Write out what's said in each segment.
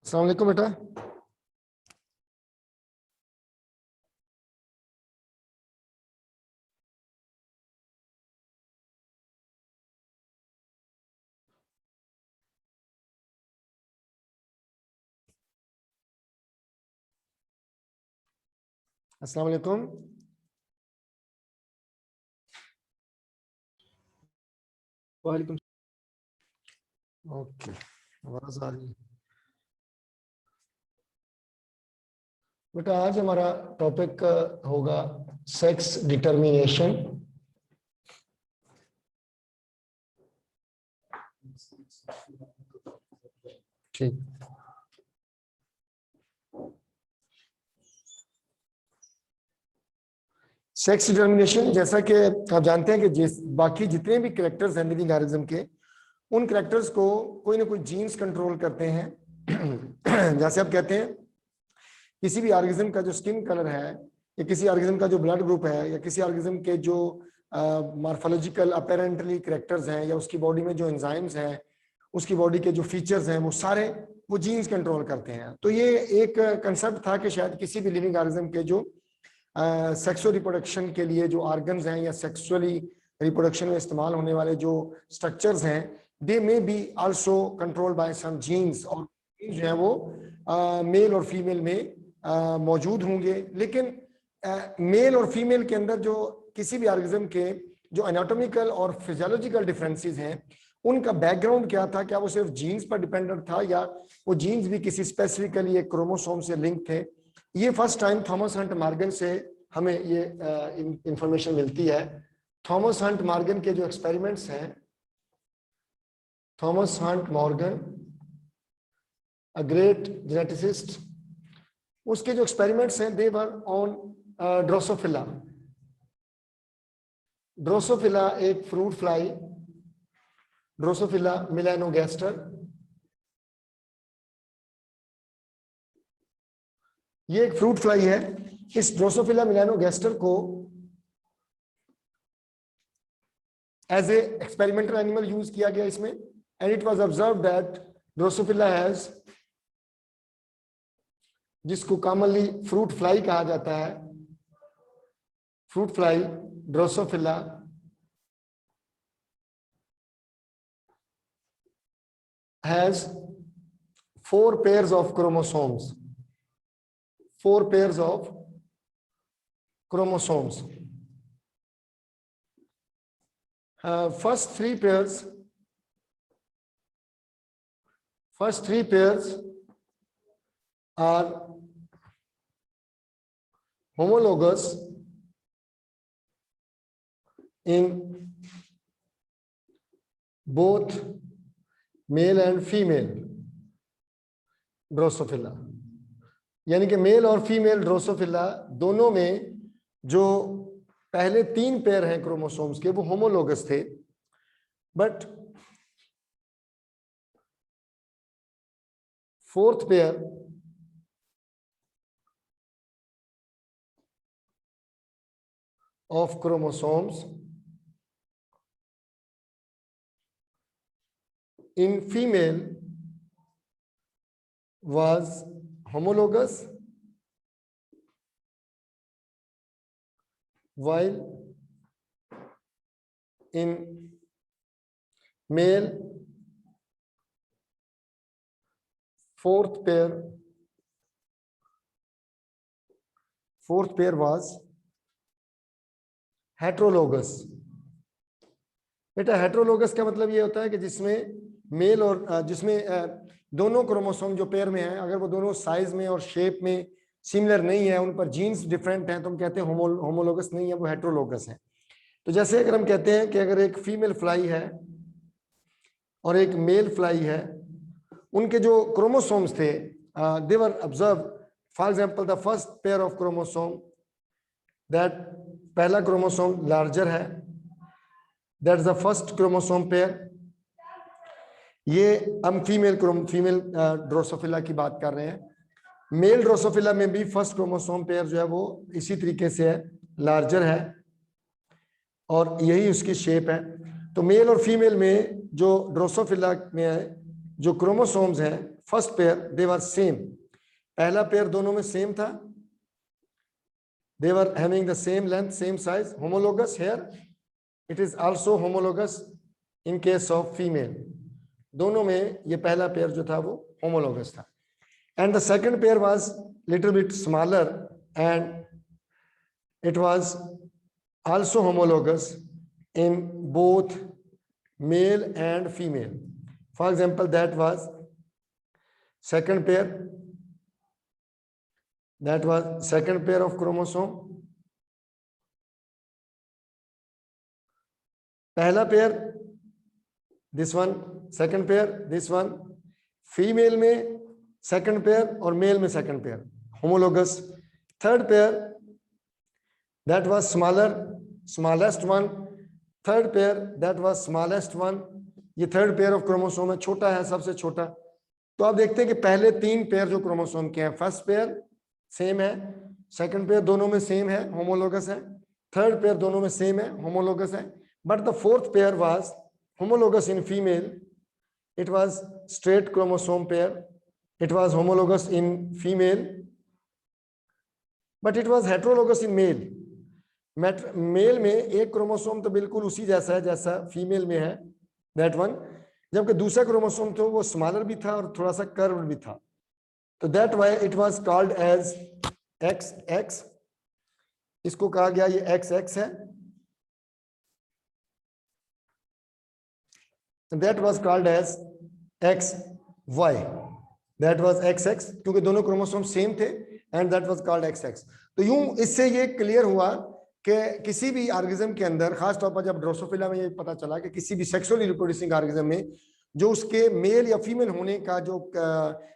अस्सलाम वालेकुम बेटा। अस्सलाम वालेकुम। वालेकुम। ओके, आवाज आ रही है बेटा। आज हमारा टॉपिक होगा सेक्स डिटर्मिनेशन। ठीक, सेक्स डिटर्मिनेशन, जैसा कि आप जानते हैं कि बाकी जितने भी कैरेक्टर्स हैं लिविंग ऑर्गेनिज्म के, उन कैरेक्टर्स को कोई ना कोई जीन्स कंट्रोल करते हैं। जैसे आप कहते हैं किसी भी ऑर्गेनिज्म का जो स्किन कलर है, या किसी ऑर्गेनिज्म का जो ब्लड ग्रुप है, या किसी ऑर्गेनिज्म के जो मॉर्फोलॉजिकल अपेरेंटली कैरेक्टर्स हैं, या उसकी बॉडी में जो एंजाइम्स हैं, उसकी बॉडी के जो फीचर्स हैं, वो सारे वो जीन्स कंट्रोल करते हैं। तो ये एक कंसेप्ट था कि शायद किसी भी लिविंग ऑर्गेनिज्म के जो सेक्सुअल रिप्रोडक्शन के लिए जो ऑर्गन्स हैं, या सेक्सुअली रिप्रोडक्शन में इस्तेमाल होने वाले जो स्ट्रक्चर्स हैं, they may be also controlled by some genes, और जो है वो मेल और फीमेल में मौजूद होंगे। लेकिन मेल और फीमेल के अंदर जो किसी भी ऑर्गेनिज्म के जो एनाटॉमिकल और फिजियोलॉजिकल डिफरेंसेस हैं, उनका बैकग्राउंड क्या था? क्या वो सिर्फ जीन्स पर डिपेंडेंट था, या वो जीन्स भी किसी स्पेसिफिकली एक क्रोमोसोम से लिंक थे? ये first time Thomas Hunt Morgan से हमें ये इंफॉर्मेशन मिलती है। थॉमस हंट मॉर्गन के जो एक्सपेरिमेंट्स हैं, Thomas Hunt Morgan a great geneticist, उसके जो एक्सपेरिमेंट्स हैं they were on drosophila. Drosophila एक फ्रूट फ्लाई, ड्रोसोफिला मेलानोगैस्टर, ये एक फ्रूट फ्लाई है। इस ड्रोसोफिला मेलानोगैस्टर को as a experimental animal use किया गया इसमें, and it was observe that drosophila has, जिसको कॉमनली फ्रूट फ्लाई कहा जाता है, fruit fly drosophila has 4 pairs of chromosomes. 4 pairs of chromosomes. First three pairs are homologous in both male and female Drosophila, यानी कि mail और female Drosophila दोनों में जो पहले 3 पेयर हैं क्रोमोसोम्स के, वो होमोलोगस थे। But 4th pair of chromosomes in female was homologous, while in male 4th pair was heterologous. बेटा हेट्रोलोगस का मतलब ये होता है कि जिसमें मेल और जिसमें दोनों क्रोमोसोम जो पेयर में हैं, अगर वो दोनों साइज में और शेप में सिमिलर नहीं है, उन पर जीन्स डिफरेंट हैं, तो हम कहते हैं होमोलोगस नहीं है, वो हेट्रोलोगस है। तो जैसे अगर हम कहते हैं कि अगर एक फीमेल फ्लाई है और एक मेल फ्लाई है, उनके जो क्रोमोसोम्स थे, they were observe, for example the first pair of chromosome, that पहला क्रोमोसोम लार्जर है, that is the first chromosome pair, ये हम फीमेल ड्रोसोफिला की बात कर रहे हैं। मेल ड्रोसोफिला में भी फर्स्ट क्रोमोसोम पेयर जो है वो इसी तरीके से है, लार्जर है और यही उसकी शेप है। तो मेल और फीमेल में जो ड्रोसोफिला में है, जो क्रोमोसोम्स हैं फर्स्ट पेयर दे वर सेम, पहला पेयर दोनों में सेम था, they were having the same length, same size, homologous. Here it is also homologous in case of female. दोनों में ये पहला पेयर जो था वो homologous था. And the second pair was little bit smaller and it was also homologous in both male and female. For example, that was second pair. That was second pair of chromosome. पहला pair this one, second pair this one, female में second pair और male में second pair, homologous. Third pair that was smallest one, third pair that was smallest one. ये third pair of chromosome है, छोटा है, सबसे छोटा. तो आप देखते हैं कि पहले तीन पेयर जो क्रोमोसोम के हैं, फर्स्ट पेयर सेम है, सेकंड पेयर दोनों में सेम है, होमोलोगस है, थर्ड पेयर दोनों में सेम है, होमोलोगस है, but the fourth pair was homologous in female, it was straight chromosome pair, it was homologous in female, but it was heterologous in male. Male में एक chromosome तो बिल्कुल उसी जैसा है जैसा फीमेल में है, दैट वन, जबकि दूसरा क्रोमोसोम तो वो स्मॉलर भी था और थोड़ा सा कर्व भी था. तो that Y it was called as XX. इसको कहा गया ये XX है. That was called as XY. That was XX क्योंकि दोनों क्रोमोसोम सेम थे and that was called XX. तो यूं इससे ये क्लियर हुआ कि किसी भी ऑर्गेनिज्म के अंदर, खासतौर पर जब ड्रोसोफिला में ये पता चला कि किसी भी सेक्सुअली रिप्रोड्यूसिंग ऑर्गेनिज्म में जो उसके मेल या फीमेल होने का जो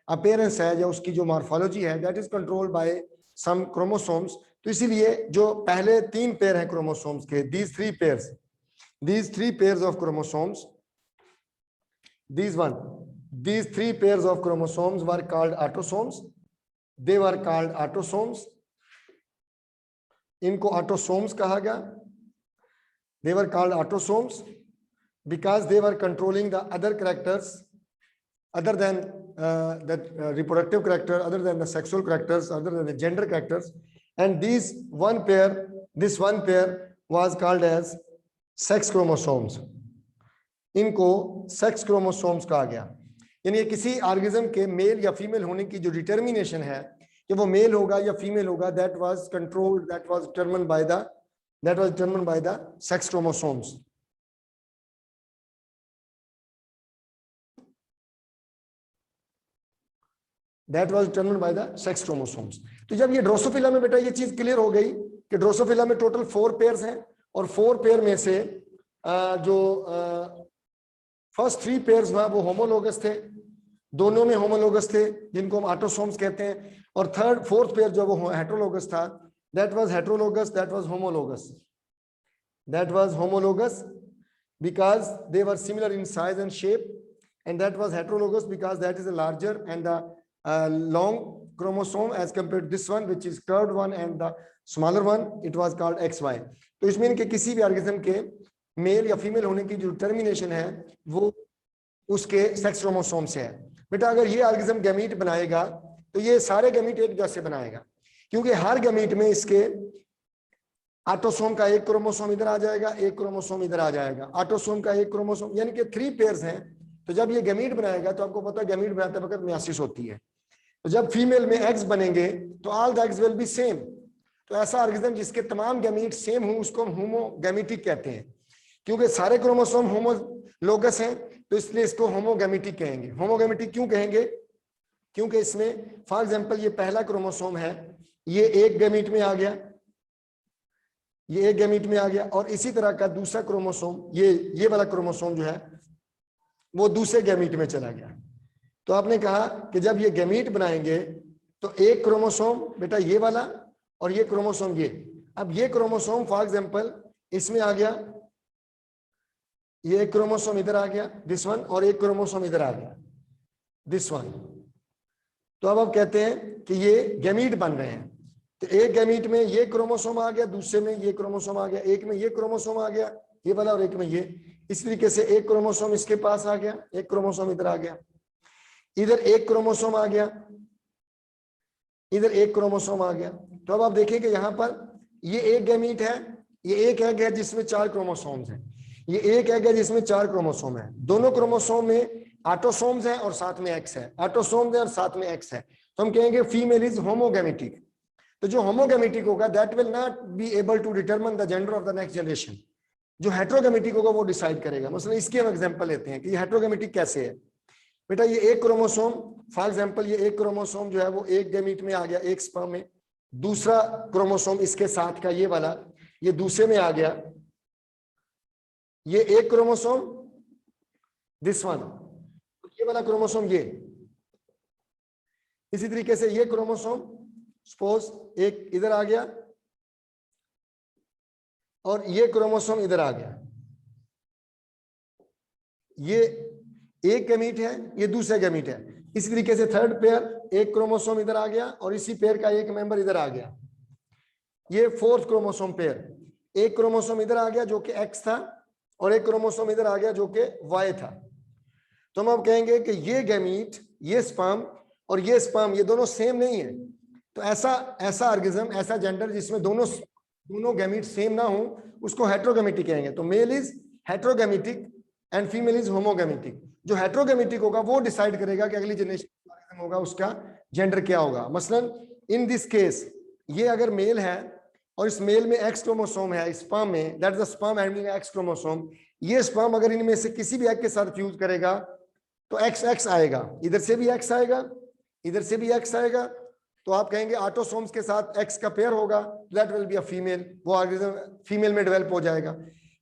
अपीयरेंस है या उसकी जो मॉर्फोलॉजी है, that is controlled by some chromosomes. तो इसीलिए जो पहले तीन पेयर हैं क्रोमोसोम्स के, these three pairs of chromosomes, these three pairs of chromosomes were called autosomes. They were called autosomes. इनको ऑटोसोम्स कहा गया. They were called autosomes because they were controlling the other characters other than the reproductive character, other than the sexual characters, other than the gender characters. And this one pair was called as sex chromosomes. इनको sex chromosomes कहा गया. यानी किसी organism के mail या female होने की जो डिटर्मिनेशन है कि वो मेल होगा या फीमेल होगा, that was controlled, that was determined by the sex chromosomes. That was determined by the sex chromosomes. तो जब ये ड्रोसोफिला में बेटा ये चीज क्लियर हो गई कि ड्रोसोफिला में टोटल 4 पेयर्स हैं और 4 पेयर में से जो फर्स्ट 3 पेयर्स वहां वो होमोलोगस थे, दोनों में होमोलोगस थे जिनको हम ऑटोसोम्स कहते हैं, और फोर्थ पेयर जो वो हेटेरोलोगस था, that was heterologous, that was homologous because they were similar in size and shape, and that was heterologous because that is a larger and the long chromosome as compared to this one which is curved one and the smaller one, it was called XY. तो इसमें इनके किसी भी organism के mail या female होने की जो टर्मिनेशन है वो उसके सेक्स क्रोमोसोम से है. बेटा अगर ये ऑर्गेनिज्म गैमीट बनाएगा तो ये सारे गैमीट एक जैसे बनाएगा, क्योंकि हर गैमीट में इसके ऑटोसोम का एक क्रोमोसोम इधर आ जाएगा, एक क्रोमोसोम इधर आ जाएगा, ऑटोसोम का एक क्रोमोसोम, यानी कि 3 पेयर्स हैं. तो जब ये गैमीट बनाएगा तो आपको पता है गैमीट बनाते वक्त मियोसिस होती है, तो जब फीमेल में एग्स बनेंगे तो all the eggs will be same. तो ऐसा ऑर्गेनिज्म जिसके तमाम गैमीट सेम हो उसको हम होमोगैमेटिक कहते हैं, क्योंकि सारे क्रोमोसोम होमोलोगस हैं तो इसलिए इसको होमोगैमेटिक कहेंगे. होमोगैमेटिक क्यों कहेंगे? क्योंकि इसमें फॉर एग्जांपल ये पहला क्रोमोसोम है, ये एक गैमीट में आ गया, ये एक गैमीट में आ गया, और इसी तरह का दूसरा क्रोमोसोम ये वाला क्रोमोसोम जो है वो दूसरे गैमीट में चला गया. तो आपने कहा कि जब ये गैमीट बनाएंगे तो एक क्रोमोसोम बेटा ये वाला और ये क्रोमोसोम ये, अब ये क्रोमोसोम फॉर एग्जांपल इसमें आ गया, ये एक क्रोमोसोम इधर आ गया दिस वन, और एक क्रोमोसोम इधर आ गया दिस वन। तो अब आप कहते हैं कि ये गैमीट बन रहे हैं। तो एक गैमीट में ये क्रोमोसोम आ गया, दूसरे में ये क्रोमोसोम आ गया, एक में ये क्रोमोसोम आ गया ये वाला, और एक में ये। इस तरीके से एक क्रोमोसोम इसके पास आ गया, एक क्रोमोसोम इधर आ गया, इधर एक क्रोमोसोम आ गया, इधर एक क्रोमोसोम आ गया। तो अब आप देखें कि यहाँ पर ये एक गैमीट है, ये एक एग है जिसमें 4 क्रोमोसोम्स हैं, ये एक एग है जिसमें 4 क्रोमोसोम है। दोनों क्रोमोसोम में ऑटोसोम्स है और साथ में एक्स है, ऑटोसोम्स है और साथ में एक्स है। तो हम कहेंगे फीमेल इज होमोगैमेटिक। तो जो होमोगैमेटिक होगा that will not be able to determine the gender of the next generation. जो हेट्रोगैमेटिक होगा वो डिसाइड करेगा। मतलब इसकी हम एग्जांपल लेते हैं कि ये हेट्रोगैमेटिक कैसे है। बेटा ये एक क्रोमोसोम, फॉर एग्जांपल ये एक क्रोमोसोम जो है वो एक गैमीट में आ गया, एक स्पर्म में, दूसरा क्रोमोसोम इसके साथ का ये वाला ये दूसरे में आ गया, ये एक क्रोमोसोम दिस वन, ये वाला क्रोमोसोम ये। इसी तरीके से ये क्रोमोसोम सपोज एक इधर आ गया और ये क्रोमोसोम इधर आ गया, ये एक गैमीट है ये दूसरा गैमीट है। इसी तरीके से थर्ड पेयर, एक क्रोमोसोम इधर आ गया और इसी पेयर का एक मेंबर इधर आ गया, ये फोर्थ क्रोमोसोम पेयर। एक क्रोमोसोम इधर आ गया जो कि एक्स था और एक क्रोमोसोम इधर आ गया जो कि वाई था। तो हम अब कहेंगे कि ये गैमीट, ये स्पर्म और ये स्पर्म ये दोनों सेम नहीं है। तो ऐसा ऑर्गेनिज्म, ऐसा जेंडर जिसमें दोनों गैमीट सेम ना हो उसको हेट्रोगैमेटिक कहेंगे। तो male is heterogametic and female is homogametic. जो हेट्रोगैमेटिक होगा वो डिसाइड करेगा कि अगली जनरेशन होगा उसका जेंडर क्या होगा। मसलन इन दिस केस ये अगर मेल है और इस मेल में एक्स क्रोमोसोम है स्पर्म में, that is the sperm having x chromosome, ये स्पर्म अगर इनमें से किसी भी एग के साथ फ्यूज करेगा तो एक्स एक्स आएगा, इधर से भी एक्स आएगा, इधर से भी एक्स आएगा। तो आप कहेंगे ऑटोसोम्स के साथ एक्स का पेयर होगा, that will be a female, वो ऑर्गेनिज्म फीमेल में डेवलप हो जाएगा।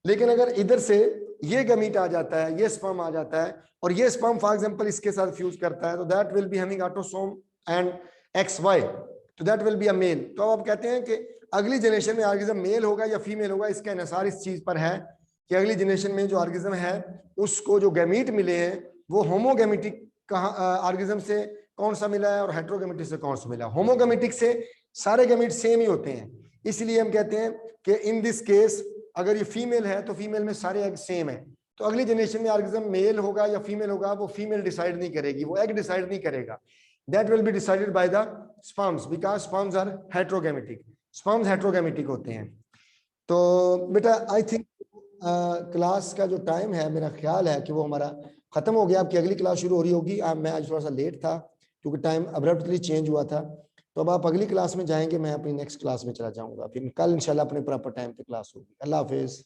लेकिन अगर इधर से ये गमीट आ जाता है, ये स्पर्म आ जाता है और ये स्पर्म फॉर एग्जांपल इसके साथ फ्यूज करता है, तो that will be having autosome and x y, तो that will be a male. तो अब कहते हैं कि अगली जनरेशन में ऑर्गेनिज्म मेल होगा या फीमेल होगा, इसका इन्हिसार इस चीज पर है कि अगली जनरेशन में जो ऑर्गेनिज्म है उसको जो गैमीट मिले हैं वो होमोगैमेटिक ऑर्गेनिज्म से कौन सा मिला है और हेट्रोगैमेटिक से कौन सा मिला। होमोगैमेटिक से सारे गैमीट सेम ही होते हैं, इसलिए हम कहते हैं कि इन दिस केस अगर ये फीमेल है तो फीमेल में सारे एग सेम है। तो अगली जनरेशन में ऑर्गेनिज्म मेल होगा या फीमेल होगा वो फीमेल डिसाइड नहीं करेगी, वो एग डिसाइड नहीं करेगा, that will be decided by the sperms because sperms are heterogametic, sperms heterogametic होते हैं। तो बेटा आई थिंक क्लास का जो टाइम है मेरा ख्याल है कि वो हमारा खत्म हो गया। आपकी अगली क्लास शुरू हो रही होगी। मैं आज थोड़ा सा लेट था क्योंकि टाइम अब्रप्टली चेंज हुआ था। तो अब आप अगली क्लास में जाएंगे, मैं अपनी नेक्स्ट क्लास में चला जाऊंगा, फिर कल इंशाल्लाह अपने प्रॉपर टाइम पे क्लास होगी। अल्लाह हाफिज।